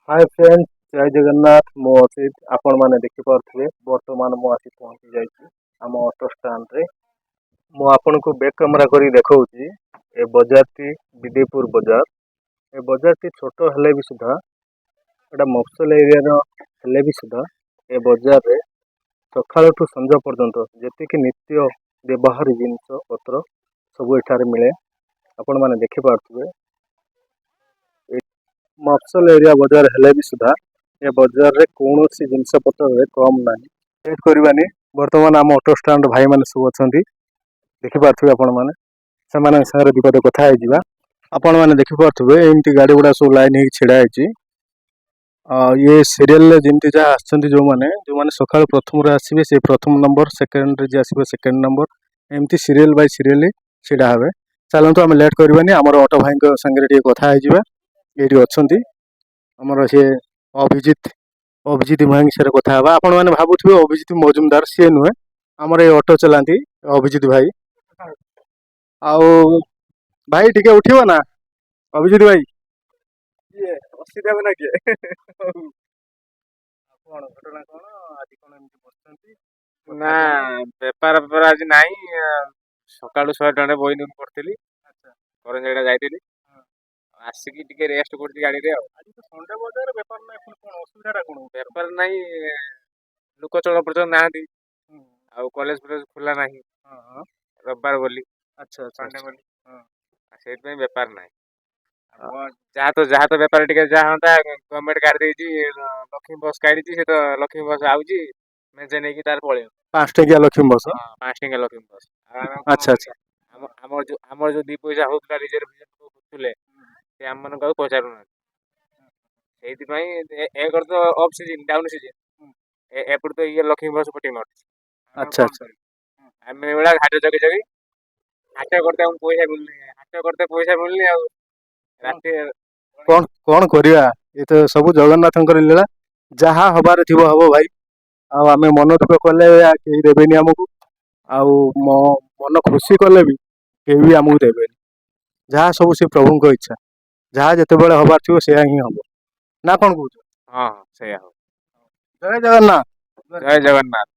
Hi friends, जय जगन्नाथ। मो असित आपण माने देखि पारथिबे वर्तमान मो आसी पहुंची जाईची आम ऑटो स्टैंड रे। मो आपन को बैक कैमरा करी देखौची। ए बाजार टी विदेपुर बाजार। ए बाजार टी छोटो हले भी सुधा एटा मफसल एरिया रो हले भी सुधा ए बाजार रे सकाळ ठु संज पर्यंत जेति कि नित्य व्यवहार जिनिस पत्र सब एठारे मिले। आपण माने देखि पारथिबे मफसल एरिया बाजार हेले भी सुधा ए बाजार रे कौन सी जिनस पत्र रे कम नाही। लेट करबानी वर्तमान आम ऑटो स्टैंड भाई माने सब अछंती देखि पारथिबे आपण माने से माने सारे दिपद कथा आइ जिबा। आपण माने देखि पारथिबे एमती गाड़ी गुडा सब लाइन हे छिडा आइची। ये सीरियल ले जिनती जा आछंती जो माने सकाळ प्रथम रे आसीबे से प्रथम नंबर, सेकंड रे जे आसीबे सेकंड नंबर एमती सीरियल बाय सीरियल छिडा हबे। चलंतु हम लेट करबानी हमर ऑटो भाई को संगे रे कथा आइ जिबा। एठी अछंती हमर से अभिजीत अभिजीत भाई से कथा हबा। आपण माने भाबुथिबे अभिजीत मजुमदार से नुहे, हमर ए ऑटो चलांती अभिजीत भाई। आउ भाई टिके उठिबो ना अभिजीत भाई? ये असुविधा बना के कोन घटना कोन आदि कोन एमती बसचंती ना बेपार बेपार आज नाही। सकाळु 100 टने बहिनी करथिली। अच्छा करन जेडा जाईतिली आसिकी टिके रेस्ट करती गाड़ी रे। आज तो संडे बाजार व्यापार ना कोन असुविधा कोन बेपार नाही, लोक चल प्रचंड नाहंती। हम्म आउ कॉलेज फॉलेज खुला नाही हां रविवार बोली, अच्छा अच्छा संडे बोली। हां सेट में बेपार नाही। जहाँ तो बेपार टिके जहाँ होता गवर्नमेंट काट देची लक्ष्मी बस काढीची से तो लक्ष्मी बस आउची मेजे नेकी तार पळे। 5 टकिया लक्ष्मी बस। हां 5 टंका लक्ष्मी बस। अच्छा अच्छा हमर जो 2 पैसा होतला रिजर्वेशन होतले से हम मन को पचारू ना। सेति पई ए कर तो ऑफ सीजन डाउन सीजन एपड़ तो ये लक्ष्मी बस पटी मार। अच्छा अच्छा हमें बेला घाटे जगे जगे हाट करते हम पैसा मिलनी, हाट करते पैसा मिलनी आ राते कौन कौन करिया ये तो सब जगन्नाथंकर लीला। जहाँ हबार थिबो हबो भाई। आ आमे मन दुख कले केही देबेनी हमकु। आउ मन खुशी कले भी केही भी हमकु देबेनी। जहाँ सब से प्रभु को इच्छा, जहाँ जते बेले हबार थिबो सेया ही हबो ना। कोन कहू? हां सही हो। जय जगन्नाथ। जय जगन्नाथ।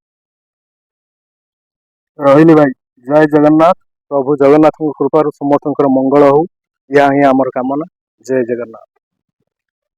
रोहिणी भाई जय जगन्नाथ। प्रभु जगन्नाथ कृपा समस्त मंगल हो, या ही आमर कामना। जय जगन्नाथ।